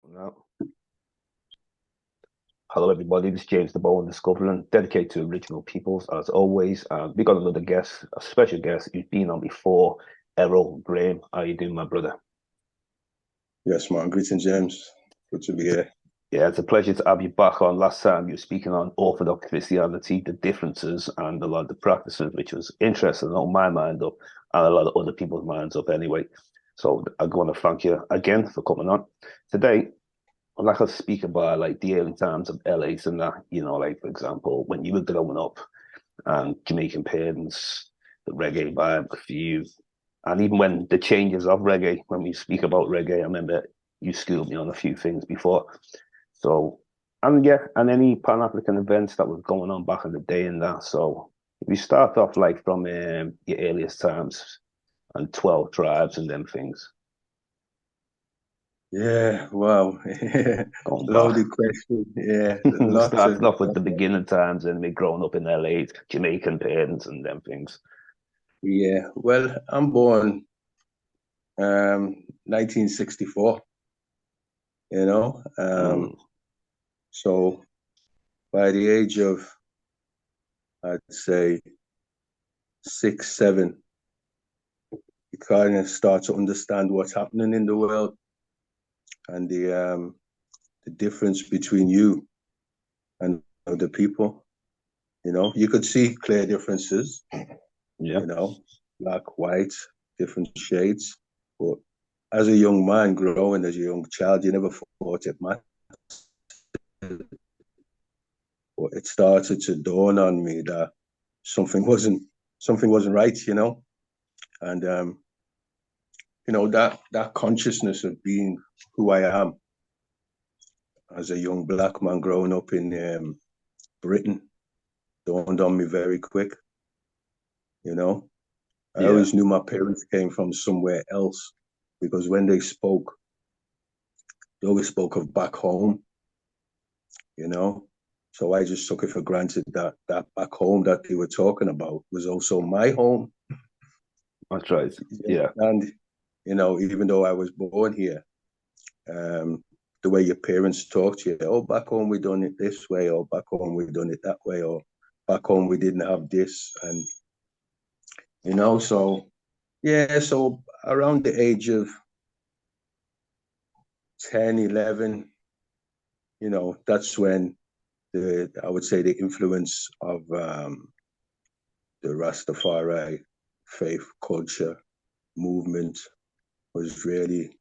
No. Hello, everybody. This is James Diboe in Discovering, dedicated to original peoples, as always. We got another guest, a special guest who's been on before, Errol Graham. How you doing, my brother? Yes, man. Greetings, James. Good to be here. Yeah, it's a pleasure to have you back on. Last time you were speaking on Orthodox Christianity, the differences and a lot of the practices, which was interesting on my mind up and a lot of other people's minds up anyway. So I want to thank you again for coming on. Today, I'd like to speak about like the early times of LA and that, like for example, when you were growing up and Jamaican parents, the reggae vibe for you, and even when the changes of reggae, when we speak about reggae, I remember you schooled me on a few things before. So, and yeah, and any Pan-African events that was going on back in the day and that. So if we start off like from your earliest times and 12 tribes and them things. Yeah, wow. Going back. Loaded question. Yeah, We lots of. started off with the beginning times and me growing up in LA, Jamaican parents and them things. Yeah, well, I'm born 1964, you know. Mm, So by the age of, I'd say, 6, 7, you kind of start to understand what's happening in the world and the difference between you and other people. You know, you could see clear differences, yeah, black, white, different shades. But as a young man growing as a young child, you never thought it mattered. But it started to dawn on me that something wasn't something wasn't right, and that consciousness of being who I am as a young black man growing up in Britain dawned on me very quick. You know, I yeah, always knew my parents came from somewhere else because when they always spoke of back home, you know. So I just took it for granted that that back home that they were talking about was also my home. that's right. Yeah, And, even though I was born here, um, the way your parents talk to you, oh, back home we done it this way, or back home we done it that way, or back home we didn't have this. And, so yeah, so around the age of 10, 11, that's when I would say the influence of the Rastafari faith, culture, movement was really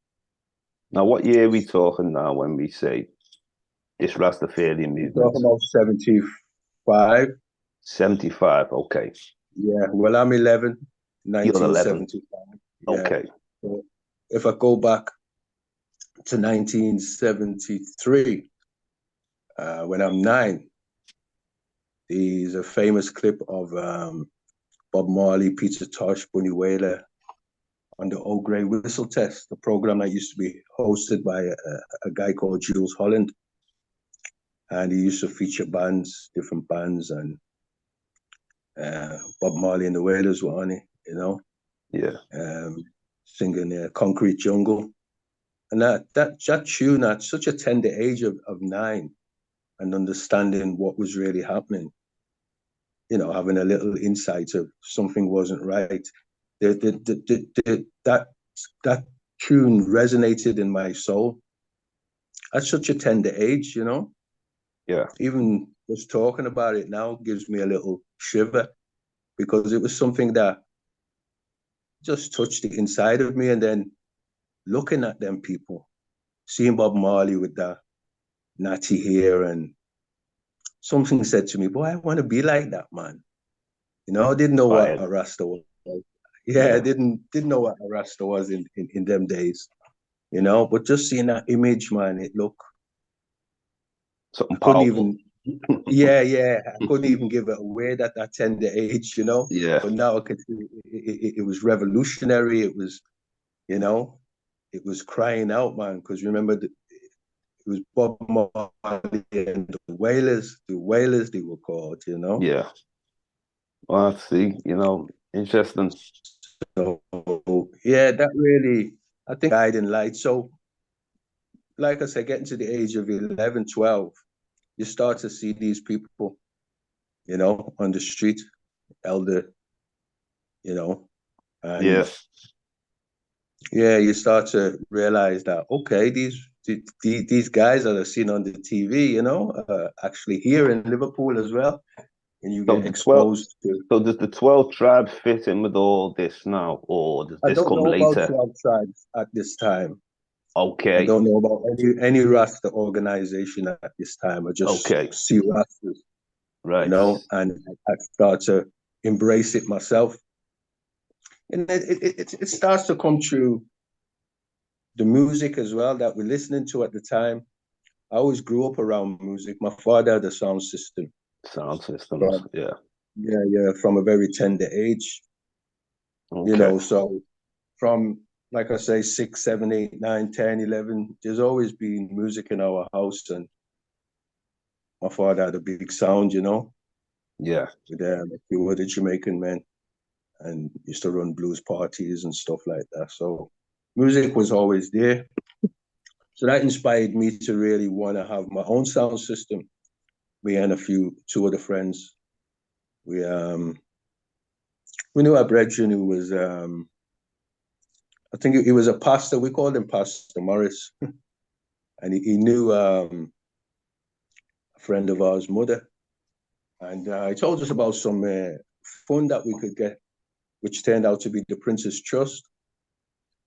now what year are we talking now when we say this Rastafarian movement? talking about 75. 75, okay. Yeah, well, I'm 11, You're 11, 1975. Yeah. okay. So if I go back to 1973, when I'm 9, there's a famous clip of Bob Marley, Peter Tosh, Bunny Wailer on the Old Grey Whistle Test, the program that used to be hosted by a guy called Jules Holland. And he used to feature different bands, and Bob Marley and the Wailers were on it, Yeah, singing Concrete Jungle. And that tune at such a tender age of 9 and understanding what was really happening, having a little insight of something wasn't right. That tune resonated in my soul at such a tender age, yeah. Even just talking about it now gives me a little shiver because it was something that just touched the inside of me. And then looking at them people, seeing Bob Marley with that natty hair, and something said to me, boy, I want to be like that, man. I didn't know what Inspired. a Rasta was. Yeah, I Yeah. didn't know what a Rasta was in them days, but just seeing that image, man, Something I couldn't powerful. even, yeah, I couldn't even give it away at that tender age. Yeah. But now I could see it was revolutionary. It was, it was crying out, man, because remember, it was Bob Marley and the Wailers they were called. Yeah. Well, let's see, interesting. So, yeah, that really, I think, guiding light. So like I said, getting to the age of 11, 12, you start to see these people, on the street, elder, and Yeah. yeah, you start to realize that, okay, these guys that are seen on the TV, actually here in Liverpool as well, and you So get the 12, exposed to. so does the 12 tribe fit in with all this now, or does I this don't come know about later? 12 tribes at this time. I Okay. don't know about any Rasta organization at this time. I just Okay. see Rastas, Right. and I start to embrace it myself. And it starts to come through the music as well that we're listening to at the time. I always grew up around music. My father had a sound system. Sound systems. From, Yeah. yeah, from a very tender age, Okay. so from, like I say, 6, 7, 8, 9, 10, 11, there's always been music in our house. And my father had a big sound, Yeah. with a few other Jamaican men, and used to run blues parties and stuff like that. So music was always there. So that inspired me to really want to have my own sound system. Me and two other friends. We knew our brethren who was, I think he was a pastor. We called him Pastor Morris, and he knew a friend of ours' mother, and he told us about some fund that we could get, which turned out to be the Prince's Trust,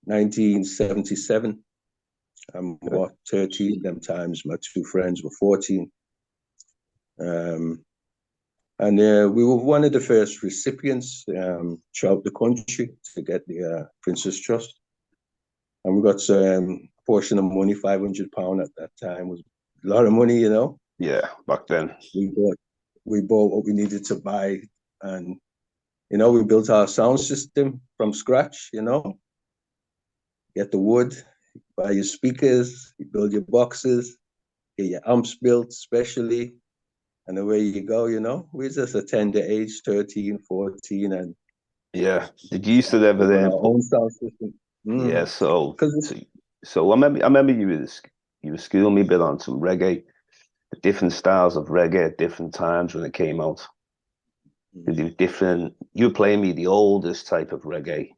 1977. I'm about 13 them times. My two friends were 14. Um, and we were one of the first recipients throughout the country to get the Prince's Trust. And we got a portion of money, £500 at that time was a lot of money, Yeah. Back then. We bought what we needed to buy, and we built our sound system from scratch. Get the wood, buy your speakers, you build your boxes, get your amps built specially, and away you go. We just attend the age 13, 14, and Yeah. Did you used to ever building then our put? own sound system. Yeah. Because So I remember you were schooling me a bit on some reggae, the different styles of reggae at different times when it came out. Did you different? You were playing me the oldest type of reggae,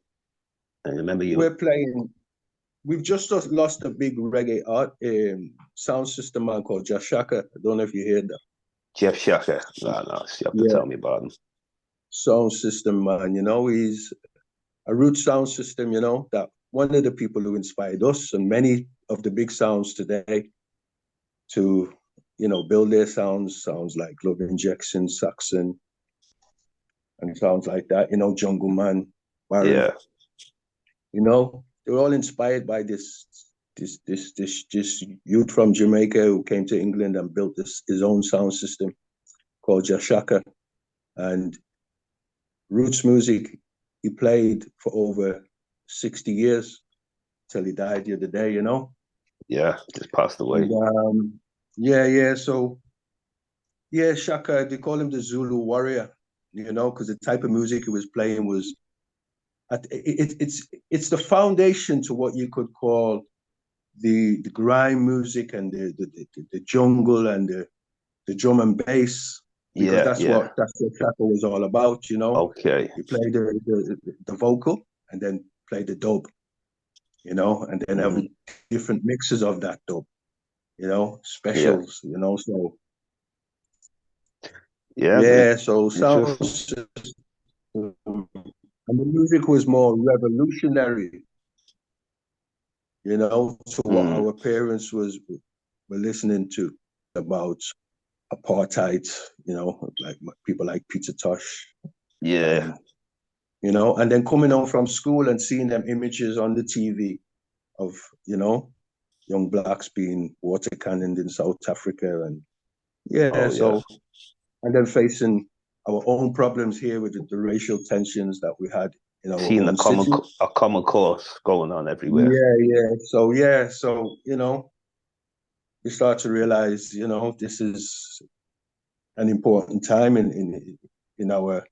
and I remember you, we're playing, we've just lost a big reggae art sound system man called Jashaka. I don't know if you heard that. Jeff Shaka. No, no, you have to Yeah, tell me about him. sound system man. He's a root sound system. That one of the people who inspired us and many of the big sounds today to build their sounds like Love Injection, Saxon, and sounds like that. Jungle Man, Barry. Yeah, They were all inspired by this youth from Jamaica who came to England and built his own sound system called Jashaka. And roots music, he played for over 60 years till he died the other day. yeah, just passed away. And yeah. So yeah, Shaka, they call him the Zulu warrior, because the type of music he was playing was it's the foundation to what you could call the grime music and the jungle and the drum and bass, because Yeah, yeah. that's what Shaka was all about. Okay. You play the vocal and then play the dub, and then have Mm, different mixes of that dub, yeah, specials, so yeah. yeah, so Interesting. sounds, and the music was more revolutionary, to what Mm, our parents were listening to about apartheid, like people like Peter Tosh, yeah. and and then coming home from school and seeing them images on the TV of young blacks being water cannoned in South Africa, and yeah, Oh, yeah. so and then facing our own problems here with the racial tensions that we had in our Seeing own city. a common course going on everywhere. So you start to realize, this is an important time in our,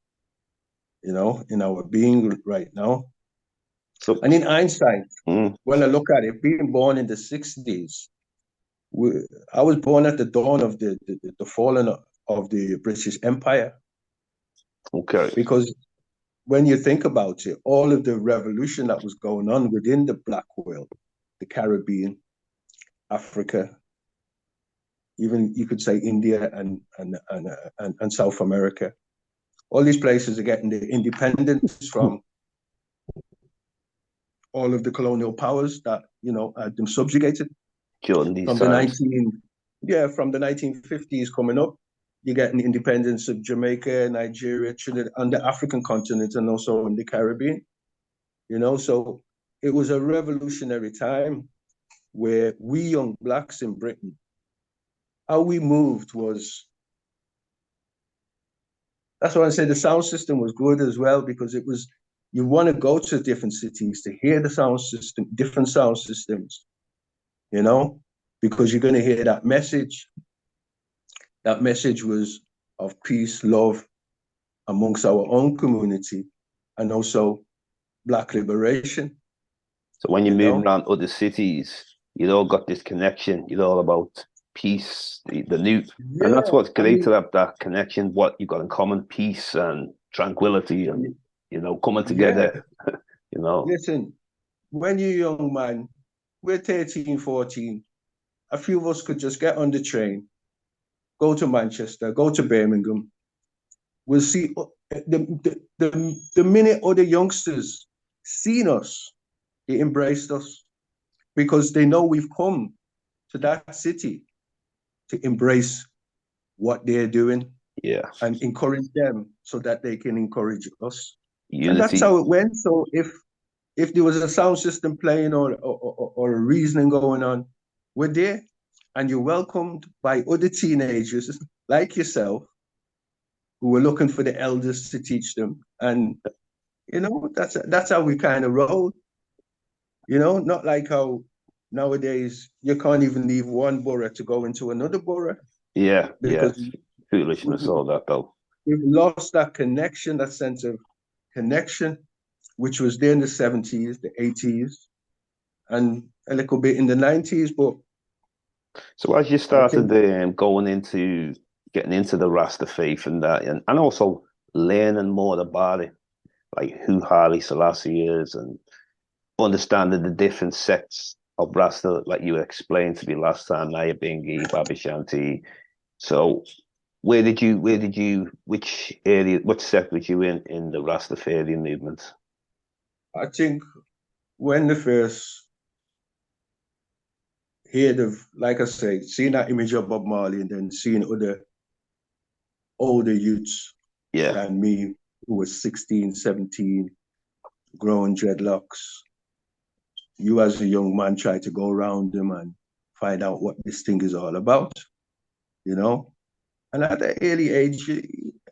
in our being right now. So, And in hindsight, mm, when I look at it, being born in the 60s, I was born at the dawn of the falling of the British Empire, Okay. because when you think about it, all of the revolution that was going on within the Black world, the Caribbean, Africa, even you could say India and South America, all these places are getting the independence from all of the colonial powers that had them subjugated. During these From the times. 1950s coming up, you're getting independence of Jamaica, Nigeria, Trinidad, and the African continent, and also in the Caribbean. So it was a revolutionary time where we young Blacks in Britain, how we moved was, that's why I say the sound system was good as well, because it was, you want to go to different cities to hear the sound system, different sound systems, because you're going to hear that message. That message was of peace, love amongst our own community, and also Black liberation. So when you move around other cities, you all got this connection. You're all about peace, the new, and that's Yeah, what's I great to mean, have that connection. What you got in common: peace and tranquility, and coming yeah. together. You know, Listen, when you're young man, we're 13, 14. A few of us could just get on the train, go to Manchester, go to Birmingham. We'll see the minute other youngsters seen us, they embraced us, because they know we've come to that city to embrace what they're doing yeah, and encourage them so that they can encourage us. And that's unity. how it went. So if there was a sound system playing, or a reasoning going on, we're there. And you're welcomed by other teenagers like yourself, who were looking for the elders to teach them. And that's how we kind of roll. Not like how nowadays you can't even leave one borough to go into another borough, Yeah, yeah. because Foolishness, all that though. we've lost that connection, that sense of connection, which was there in the 70s, the 80s, and a little bit in the 90s. But So as you I started think, going into getting into the Rasta faith and that, and also learning more about it, like who Haile Selassie is, and understanding the different sects of Rasta, like you explained to me last time, Naya Bingi, Baba Shanti. So which area, which sect was you in the Rastafarian movement? I think when the first heard of, like I say, seeing that image of Bob Marley, and then seeing other older youths Yeah, than me, who was 16, 17, growing dreadlocks, you as a young man try to go around them and find out what this thing is all about, you know? And at an early age, you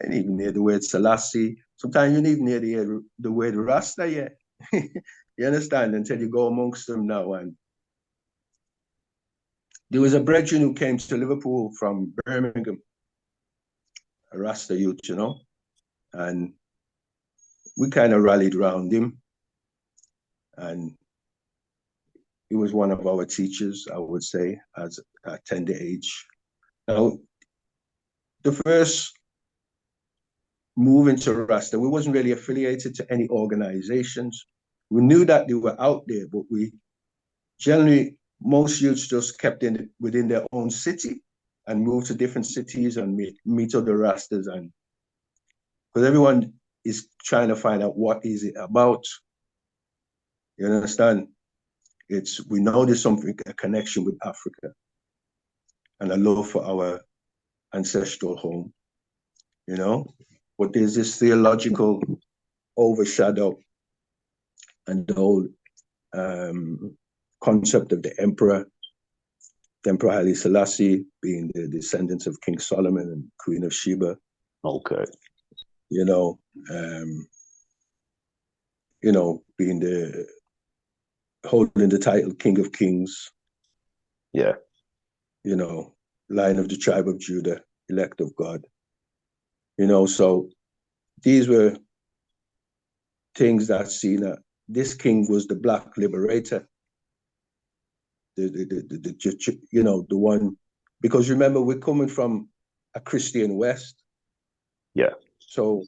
didn't even hear the word Selassie. Sometimes you didn't even hear the word Rasta yet. You understand? Until you go amongst them now. And there was a brethren who came to Liverpool from Birmingham, a Rasta youth, and we kind of rallied around him. And he was one of our teachers, I would say, as a tender age. Now, the first move into Rasta, we wasn't really affiliated to any organizations. We knew that they were out there, but we generally, most youths just kept within their own city and moved to different cities and meet other Rastas. And because everyone is trying to find out what is it about. You understand? We know there's something, a connection with Africa and a love for our ancestral home, you know? But there's this theological overshadow, and the whole concept of the Emperor Haile Selassie being the descendants of King Solomon and Queen of Sheba, okay. you know, um, being holding the title King of Kings, Yeah. Lion of the tribe of Judah, elect of God, so these were things that seen that this king was the Black liberator. you know, the one, because remember, we're coming from a Christian West. Yeah. So,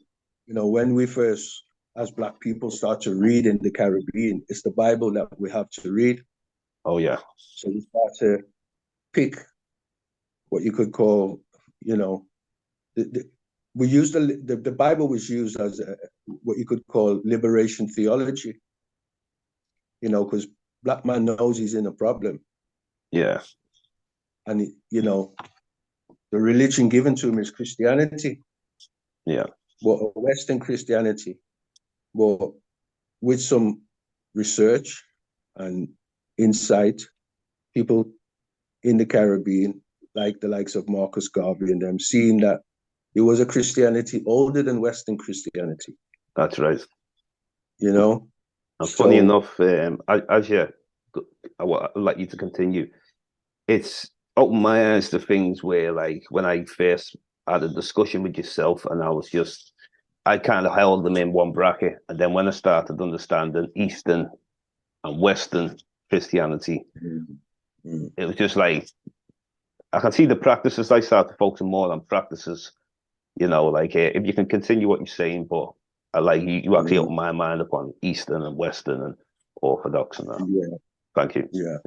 you know, when we first, as Black people, start to read in the Caribbean, it's the Bible that we have to read. Oh, yeah. So we start to pick what you could call, you know, we use the Bible was used as what you could call liberation theology, you know, because Black man knows he's in a problem. Yeah. And, you know, the religion given to him is Christianity. Yeah. Well, Western Christianity. Well, with some research and insight, people in the Caribbean, like the likes of Marcus Garvey and them, seeing that it was a Christianity older than Western Christianity. That's right. You know? And funny enough, as you, I would like you to continue. It's opened my eyes to things where, like, when I first had a discussion with yourself, and I kind of held them in one bracket, and then when I started understanding Eastern and Western Christianity, it was just like I can see the practices. I started focusing more on practices. You know, like if you can continue what you're saying, but I like you actually opened my mind upon Eastern and Western and Orthodox and that. Yeah. Thank you. Yeah.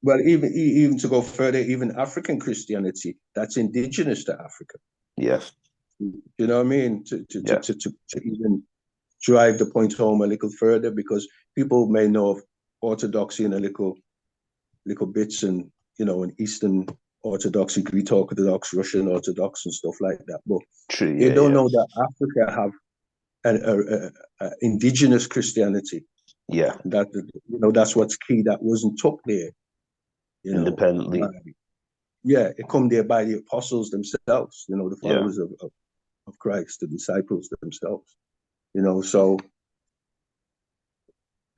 Well, even to go further, even African Christianity, that's indigenous to Africa. Yes. You know what I mean? To even drive the point home a little further, because people may know of Orthodoxy in a little bits, and you know, in Eastern Orthodoxy, Greek Orthodox, Russian Orthodox, and stuff like that. But true, they don't know that Africa have an indigenous Christianity. Yeah. That, you know, that's what's key. That wasn't took there, you know, independently. It come there by the apostles themselves, you know, the followers of Christ, the disciples themselves, you know. So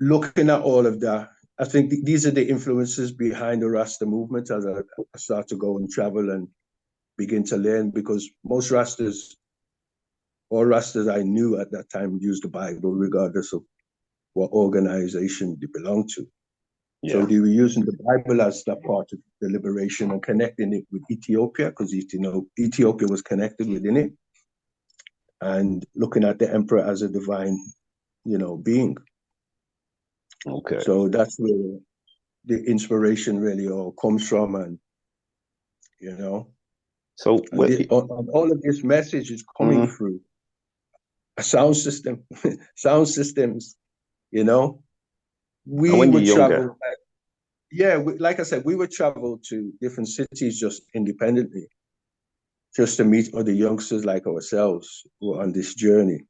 looking at all of that, I think these are the influences behind the Rasta movement as I start to go and travel and begin to learn, because most Rastas, all Rastas I knew at that time, used the Bible regardless of what organization they belonged to. Yeah. So they were using the Bible as that part of the liberation and connecting it with Ethiopia, because Ethiopia was connected within it, and looking at the emperor as a divine, you know, being. Okay. So that's where the inspiration really all comes from, and you know. So all of this message is coming through a sound system, sound systems, you know. We would travel. Like I said, we would travel to different cities just independently, just to meet other youngsters like ourselves who are on this journey.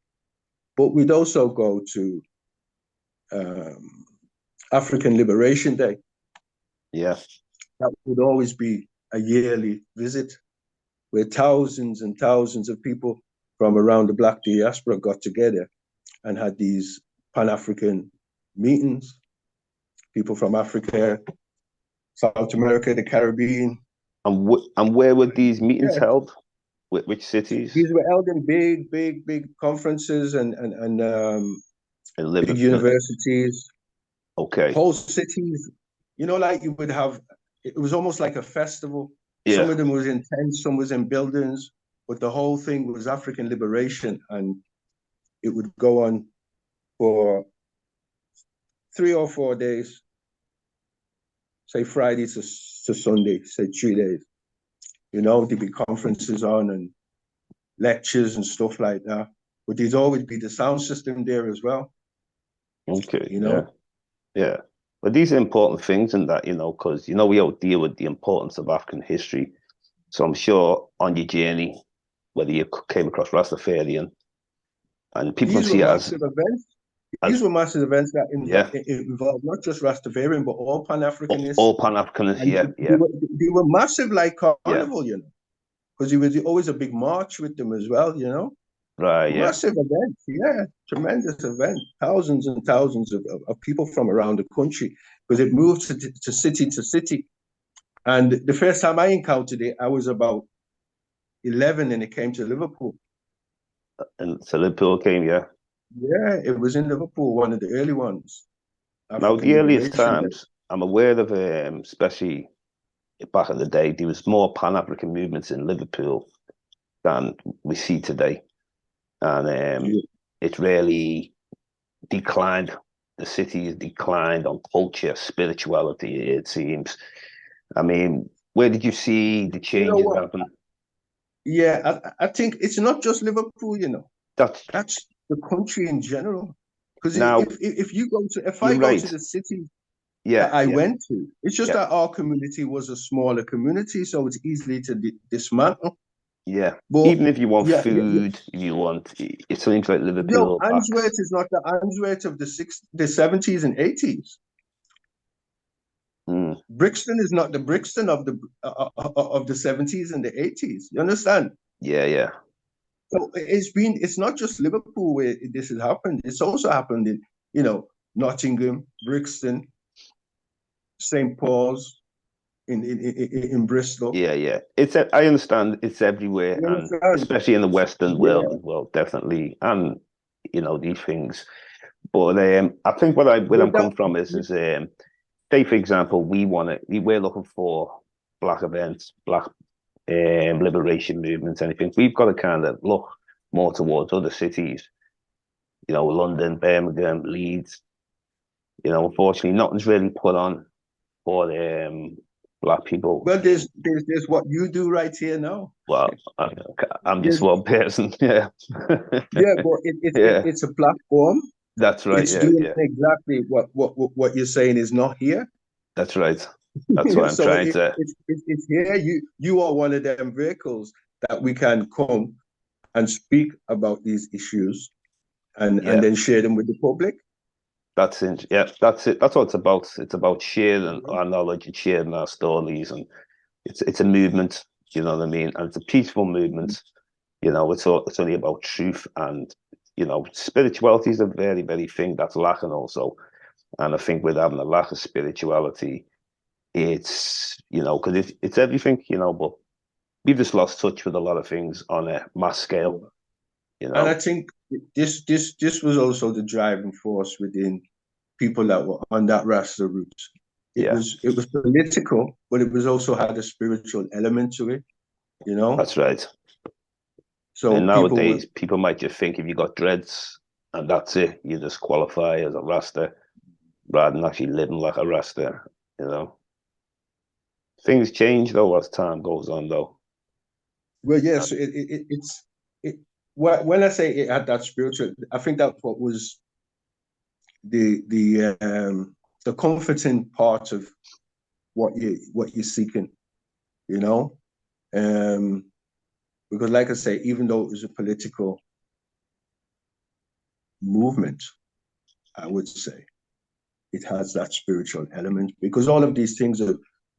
But we'd also go to African Liberation Day. Yes. That would always be a yearly visit where thousands and thousands of people from around the Black diaspora got together and had these Pan-African meetings. People from Africa, South America, the Caribbean. And where were these meetings held? Which cities? These were held in big conferences and big universities. Okay. Whole cities. You know, like you would have, it was almost like a festival. Yeah. Some of them was in tents, some was in buildings, but the whole thing was African liberation, and it would go on for 3 or 4 days. Say Friday to Sunday, say 3 days. You know, there'd be conferences on and lectures and stuff like that. But there'd always be the sound system there as well. Okay. You know? Yeah. But these are important things, and that, you know, because, you know, we all deal with the importance of African history. So I'm sure on your journey, whether you came across Rastafarian, and people can see it as events. These were massive events that involved not just Rastafarian, but all Pan-Africanists. All Pan-Africanists, They were massive, like Carnival, you know, because it was always a big march with them as well, you know. Right, Massive event, tremendous event. Thousands and thousands of people from around the country, because it moved to city to city. And the first time I encountered it, I was about 11, and it came to Liverpool. And so Liverpool came, Yeah, it was in Liverpool, one of the early ones. Now, the earliest times, I'm aware of, especially back in the day, there was more Pan-African movements in Liverpool than we see today, and Yeah. it really declined. The city has declined on culture, spirituality. It seems. I mean, where did you see the You know changes what? happen? Yeah, I think it's not just Liverpool, you know. That's That's the country in general. Because now if you go to if you're I go to right. the city that Yeah, I yeah, went to, it's just yeah, that our community was a smaller community, so it's easily to dismantle. yeah. But Even if you want yeah, yeah. food, if you want, it seems like No, Liverpool Answorth backs. is not the Answorth of the 70s and 80s. Mm, Brixton is not the Brixton of the 70s and the 80s. You understand? yeah, yeah, So it's not just Liverpool where this has happened. It's also happened in, Nottingham, Brixton, St. Paul's, in Bristol. yeah, yeah. I understand it's everywhere, You and understand? especially in the Western world Yeah. as well, definitely. And these things. But I think where But I'm coming from is say for example, we're looking for black events, black liberation movements, anything. We've got to kind of look more towards other cities, London, Birmingham, Leeds. Unfortunately, nothing's really put on for black people. well, there's what you do right here now. Well, I'm just There's one person. Yeah, Yeah, but yeah, it's a platform. that's right. It's Yeah, doing yeah, exactly what you're saying is not here. that's right. That's what I'm So trying to. it's here. You are one of them vehicles that we can come and speak about these issues and Yeah, then share them with the public. that's it. Yeah, that's it. That's what it's about. It's about sharing our knowledge and sharing our stories, and it's a movement. You know what I mean? And it's a peaceful movement. It's only about truth, and spirituality is a very, very thing that's lacking also. And I think with having a lack of spirituality, it's because it's everything, but we've just lost touch with a lot of things on a mass scale. You And I know, think this was also the driving force within people that were on that Rasta route. yeah, It was political, but it was also had a spiritual element to it, you know. that's right. So And people were nowadays, people might just think if you got dreads and that's it, you just qualify as a Rasta rather than actually living like a Rasta. You know, things change though as time goes on, though. well, yes. It's it. When I say it had that spiritual, I think that's what was the comforting part of what you're seeking, you know. Um, because, like I say, even though it was a political movement, I would say it has that spiritual element because all of these things are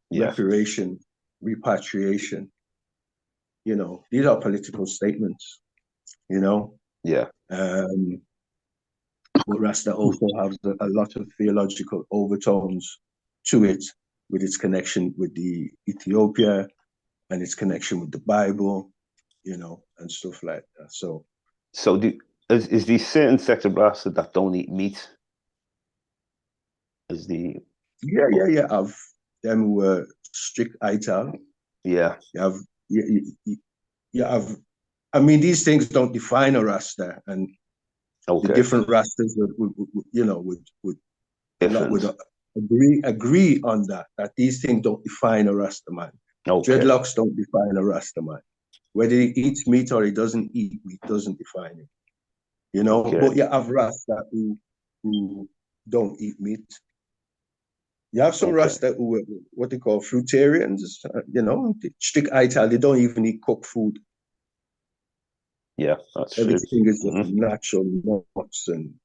Yeah, reparation, repatriation. These are political statements. You know, yeah, um, but Rasta also has a lot of theological overtones to it, with its connection with the Ethiopia and its connection with the Bible, and stuff like that. So So is these certain sects of Rasta that don't eat meat? Is the yeah, yeah, yeah. I've them who were strict ITAL. Yeah, You have you have. I mean, these things don't define a Rasta, and the okay, different Rastas would a lot would different. agree on that these things don't define a Rasta man. Okay, Dreadlocks don't define a Rasta man. Whether he eats meat or he doesn't eat meat doesn't define him. okay, But you have Rasta who don't eat meat. You have some okay. Rasta who are what they call fruitarians. Strict ital. They don't even eat cooked food. Yeah, that's true. Everything is just Hmm. natural nuts and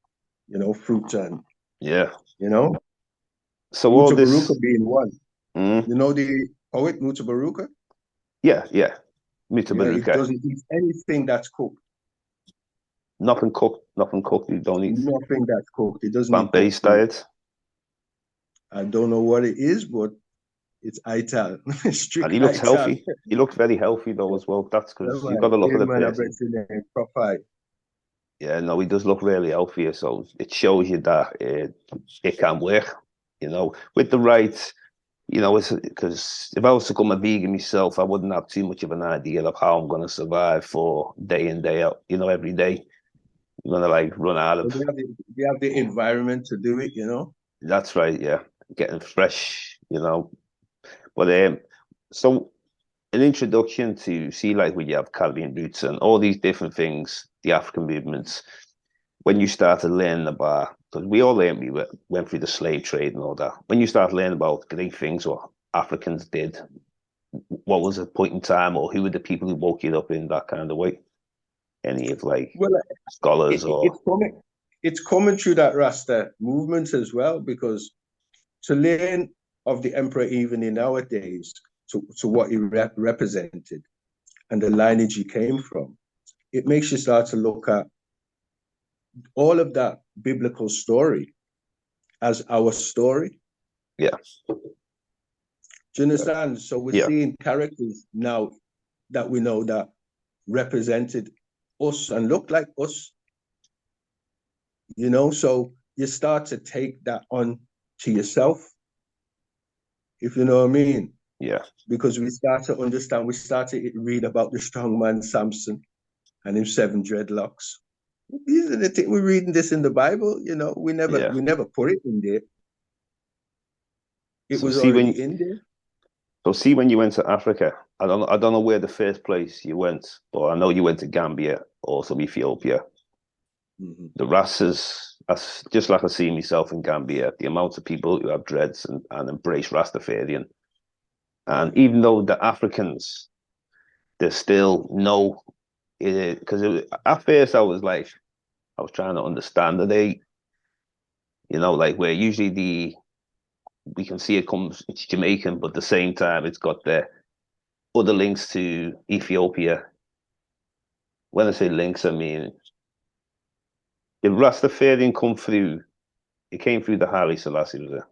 fruit and Yeah. you know So all Mutabaruka this, being one. mm, You know the poet Mutabaruka? yeah, yeah. Yeah, it Mutabaruka. doesn't eat anything that's cooked. Nothing cooked. You don't eat Nothing that's cooked. It doesn't eat cooked plant-based food. diet. I don't know what it is, but it's ital, And he strict looks ital. healthy. He looks very healthy though as well. That's Yeah, because you've got man. to look Yeah, at the man, I bet person. you name proper. Yeah, no, he does look really healthy. So it shows you that it can work. with the right, it's because if I was to become a vegan myself, I wouldn't have too much of an idea of how I'm going to survive for day in, day out, every day. I'm going to like run out But of, they have the environment to do it, that's right, yeah, getting fresh, But so an introduction to see like when you have Caribbean roots and all these different things, the African movements, when you started learning about, because we all learned, we went through the slave trade and all that. When you start learning about great things what Africans did, what was the point in time, or who were the people who woke you up in that kind of way? Any of like Well, scholars or it's coming through that Rasta movement as well, because to learn of the emperor even in our days, to what he represented and the lineage he came from, it makes you start to look at all of that biblical story as our story. yeah, Do you understand? So we're yeah, seeing characters now that we know that represented us and looked like us, so you start to take that on to yourself, if you know what I mean. yeah, Because we start to understand, we start to read about the strong man Samson and his 7 dreadlocks. These are the things we're reading this in the Bible, yeah. we never put it in there. It So was see when already in there. so see when you went to Africa, I don't know where the first place you went, but I know you went to Gambia, also Ethiopia. Mm-hmm. The Rastas, that's just like I see myself in Gambia, the amount of people who have dreads and embrace Rastafarian. And even though the Africans, there's still no, because at first I was trying to understand that like where usually we can see it's Jamaican, but at the same time, it's got the other links to Ethiopia. When I say links, I mean, if Rastafarian come through, it came through the Haile Selassie, was it?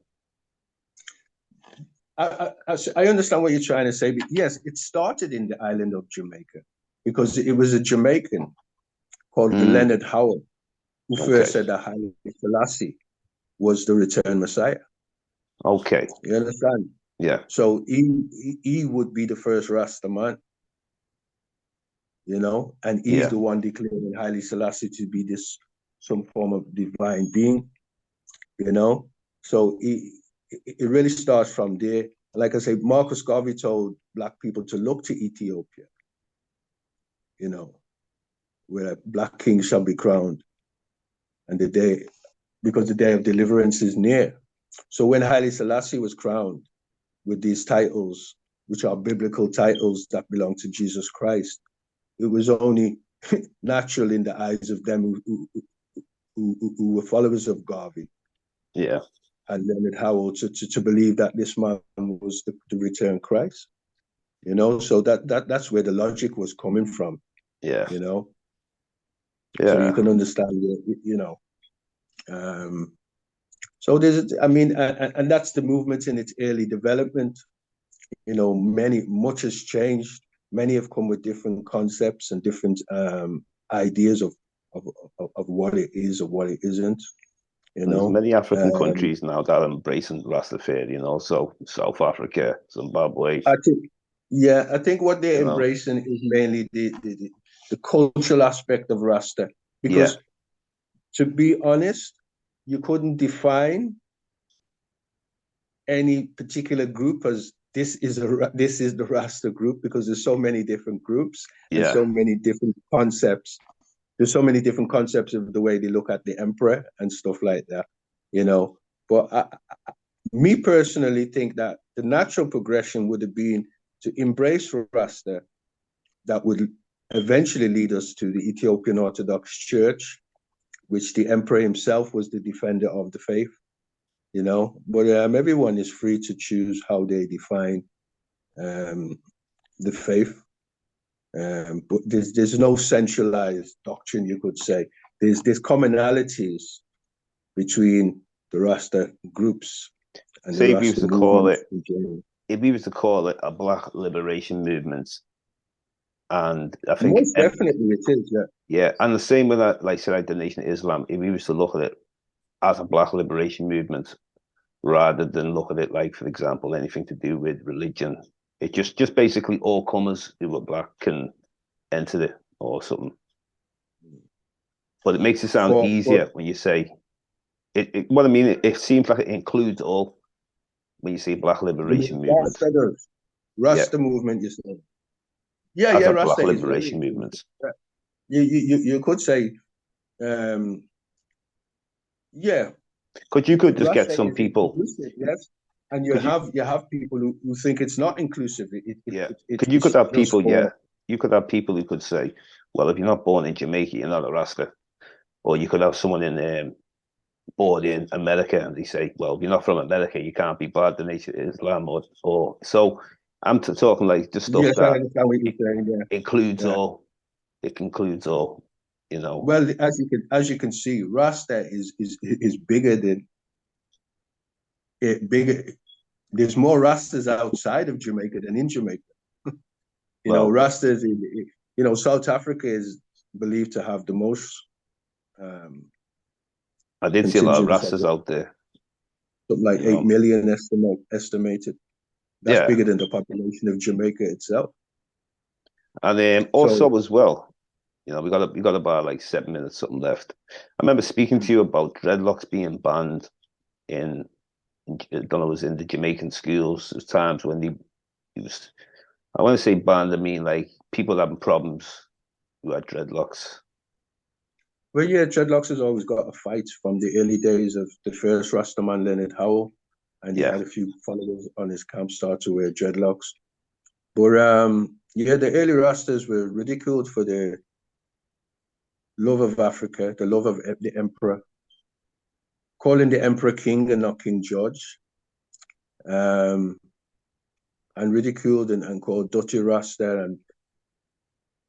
I understand what you're trying to say, but yes, it started in the island of Jamaica because it was a Jamaican called Mm, Leonard Howard who okay, first said that Haile Selassie was the returned Messiah. okay, You understand? yeah, So he would be the first Rasta man, and he's yeah, the one declaring Haile Selassie to be this some form of divine being, you know. So it really starts from there. Like I say, Marcus Garvey told black people to look to Ethiopia, you know, where a black king shall be crowned, and because the day of deliverance is near. So when Haile Selassie was crowned with these titles, which are biblical titles that belong to Jesus Christ, it was only natural in the eyes of them who were followers of Garvey yeah, and Leonard Howell to believe that this man was the returned Christ. So that's where the logic was coming from. yeah, You know, so you yeah. can understand. Um, so there's, I mean, and that's the movement in its early development. Much has changed. Many have come with different concepts and different ideas of, of what it is or what it isn't. You And there's know, many African um, countries now that are embracing Rastafari, so South Africa, Zimbabwe, I think, yeah, I think what they're you know, embracing is mainly the cultural aspect of Rasta. yeah, Because to be honest, you couldn't define any particular group as this is the Rasta group because there's so many different groups and yeah. so many different concepts. There's so many different concepts of the way they look at the emperor and stuff like that, you know. But me personally think that the natural progression would have been to embrace Rasta that would eventually lead us to the Ethiopian Orthodox Church, which the emperor himself was the defender of the faith, But everyone is free to choose how they define um, the faith. But there's no centralized doctrine, you could say. There's commonalities between the Rasta groups and the Say if we was Rasta to call movement it, in general. if we was to call it a Black liberation movement, and I think, Most definitely it is, yeah. yeah, and the same with that, like say, like the Nation of Islam, if we was to look at it as a Black liberation movement, rather than look at it like, for example, anything to do with religion. It just basically all comers who are black can enter it or something. But it makes it sound For easier when you say it. What I mean, it seems like it includes all when you say Black Liberation Movement. Rasta, does. Yeah, Rasta movement, you say. Yeah, as yeah, a Black Rasta is very Liberation inclusive. Movement. You could say, um, yeah, Because you could just get Rasta some is people. inclusive, yes, and Could you? you have people who think it's not inclusive. Yeah. Because you could It's have just people. Yeah, for you could have people who could say, "Well, if you're not born in Jamaica, you're not a Rasta." Or you could have someone born in America, and they say, "Well, if you're not from America, you can't be part of the Nation of Islam." Or so. I'm talking like the stuff yes, I that understand what you're it saying. Yeah, includes yeah. all. It includes all. You know. Well, as you can see, Rasta is bigger than it. Bigger. There's more Rastas outside of Jamaica than in Jamaica. You know, Well, Rastas. You know, South Africa is believed to have the most um, I did see a lot of contingents of Rastas out there. something like You 8 know. million estimated. That's Yeah. bigger than the population of Jamaica itself. And So also as well, we got about like 7 minutes something left. I remember speaking to you about dreadlocks being banned in I don't know, it was in the Jamaican schools. There's times when he was I want to say banned, I mean like people having problems who had dreadlocks. well, yeah, dreadlocks has always got a fight from the early days of the first Rastaman, Leonard Howell, and he Yeah, had a few followers on his camp start to wear dreadlocks. But yeah, the early Rastas were ridiculed for their love of Africa, the love of the emperor, calling the emperor king and not King George, um, and ridiculed and called dirty Rasta, and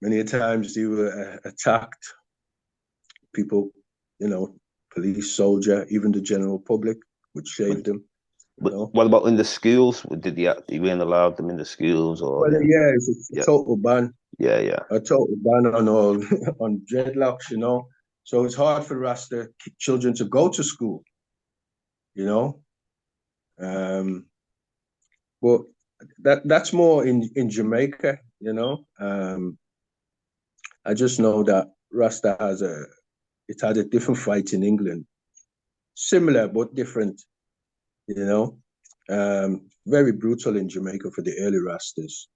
many times they were attacked. People, you know, police, soldier, even the general public would but shave them. You but know, what about in the schools? Did you weren't allowed them in the schools or well, in? yeah, it's Yeah, yeah, yeah, a total ban on all on dreadlocks. You know, so it's hard for Rasta children to go to school. You know, um, but that's more in Jamaica. You know, I just know that Rasta had a different fight in England, similar but different. You know, very brutal in Jamaica for the early Rastas.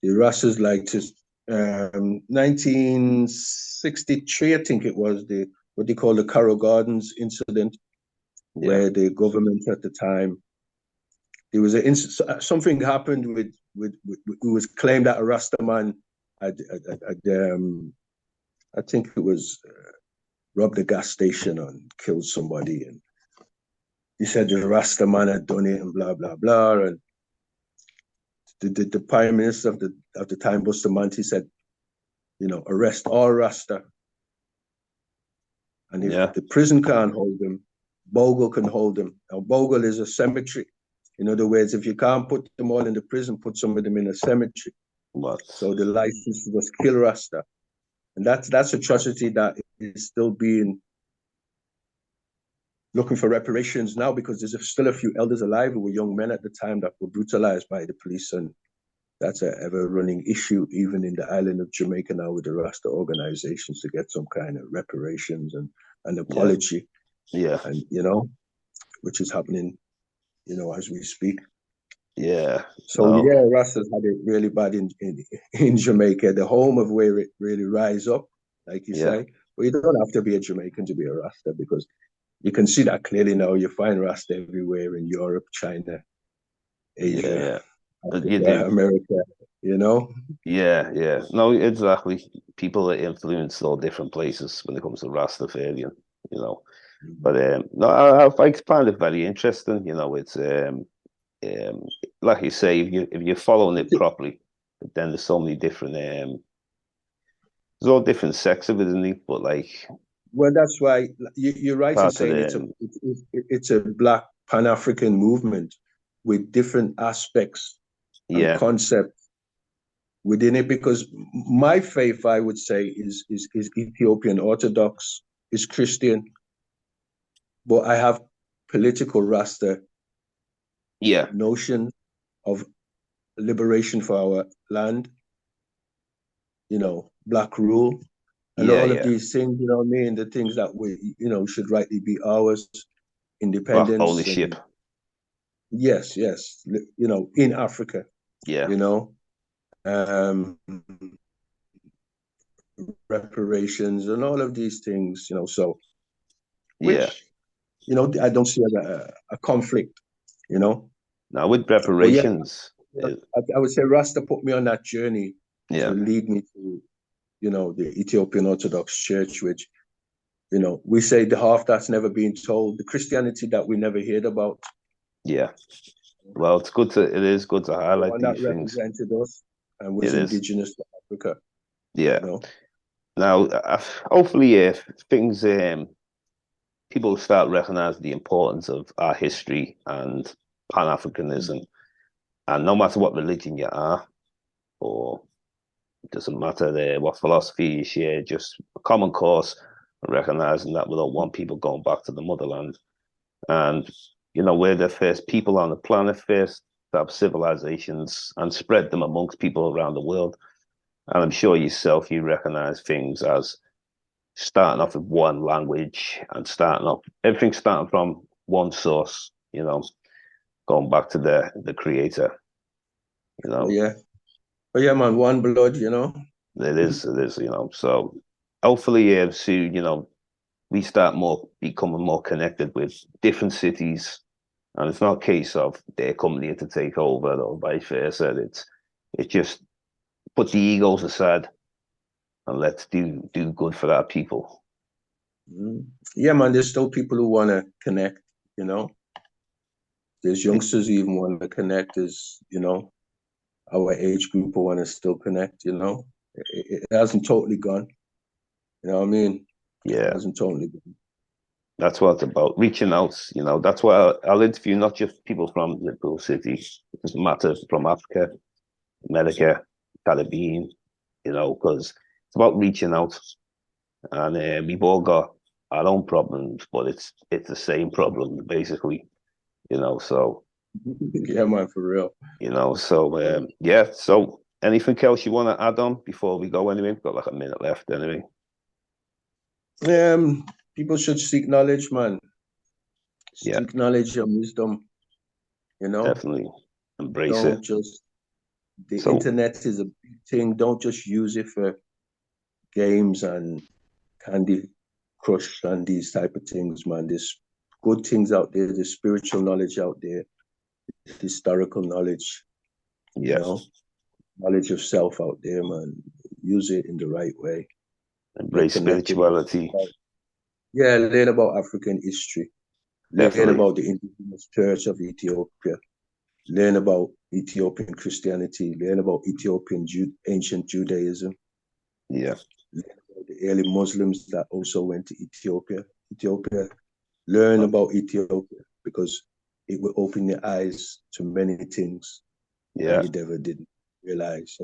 The Rastas like to 1963, I think it was the what they call the Carroll Gardens incident, yeah, where the government at the time there was something happened with it was claimed that a Rasta man had I think it was robbed a gas station and killed somebody, and he said the Rasta man had done it and blah blah blah, and the prime minister of the time, Bustamante, said, you know, arrest all Rasta, and if yeah. the prison can't hold them, Bogle can hold them. Now, Bogle is a cemetery. In other words, if you can't put them all in the prison, put some of them in a cemetery. What? So the license was kill Rasta, and that's atrocity that is still being looking for reparations now because there's still a few elders alive who were young men at the time that were brutalized by the police, and that's an ever-running issue, even in the island of Jamaica now with the Rasta organizations to get some kind of reparations and an Yeah, apology, yeah, and you know, which is happening, you know, as we speak. yeah. So No, yeah, Rastas had it really bad in Jamaica, the home of where it really rise up, like you yeah, say. But you don't have to be a Jamaican to be a Rasta because you can see that clearly now. You find Rasta everywhere in Europe, China, yeah, Asia, yeah. You Africa, do. America, you know. Yeah, yeah. No, exactly. People are influenced all different places when it comes to Rastafarian, you know. But no, I find it very interesting. It's um, like you say, if you're following it properly, but then there's so many different there's all different sects of it, isn't it? But like Well, that's why you're right in part of saying the it's a Black Pan African movement with different aspects and yeah, concepts within it. Because my faith, I would say, is Ethiopian Orthodox, is Christian, but I have political Rasta Yeah, notion of liberation for our land, black rule, and yeah, all of yeah. these things, you know what I mean? The things that should rightly be ours, Black independence, ownership. and yes, yes, in Africa, Yeah, you know, um, reparations and all of these things, so yeah. which, I don't see as a conflict, you know. Now with But yeah, reparations, I would say Rasta put me on that journey to yeah, lead me to, the Ethiopian Orthodox Church, which, we say the half that's never been told, the Christianity that we never heard about, yeah. Well, it is good to the highlight one that these things. represented us and It was is. indigenous to Africa, Yeah. you know. Now, hopefully, if things, people start recognizing the importance of our history and Pan-Africanism, and no matter what religion you are, or it doesn't matter what philosophy you share, just a common cause, and recognizing that we don't want people going back to the motherland. And, we're the first people on the planet, first to have civilizations and spread them amongst people around the world. And I'm sure yourself, you recognize things as starting off with one language and everything starting from one source, going back to the creator, you But know. yeah, but yeah, man, one blood, It is, so hopefully soon, we start becoming more connected with different cities. And it's not a case of they're coming here to take over or vice versa. It's just put the egos aside and let's do good for our people. Yeah, man, there's still people who want to connect, you know. There's youngsters who even want to connect. There's, our age group who want to still connect, It hasn't totally gone. You know what I mean? It Yeah. hasn't totally gone. That's what it's about, reaching out. That's why I'll interview not just people from Liverpool City. It doesn't matter from Africa, America, Caribbean, because it's about reaching out. And we've all got our own problems, but it's the same problem basically. So Yeah, man, for real. yeah. So anything else you want to add on before we go? Anyway, we've got like a minute left. Anyway, People should seek knowledge, man. yeah, Seek knowledge and wisdom, you know. definitely embrace it. Don't just the So internet is a big thing. Don't just use it for games and Candy Crush and these type of things, man. There's good things out there. There's spiritual knowledge out there. Historical knowledge, yeah, knowledge of self out there, man. Use it in the right way. Get embrace connected. spirituality. Yeah, learn about African history. Learn Definitely, about the indigenous church of Ethiopia. Learn about Ethiopian Christianity. Learn about Ethiopian ancient Judaism. yeah. Learn about the early Muslims that also went to Ethiopia. Learn about Ethiopia because it will open your eyes to many things that Yeah. you never did realize.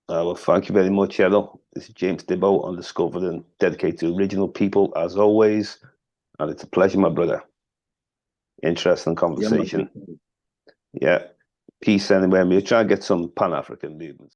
Well, thank you very much, Errol. This is James Diboe on Discovered and dedicated to original people, as always. And it's a pleasure, my brother. Interesting Yeah, man. conversation. Yeah. Peace anyway. We'll try and get some Pan African movements.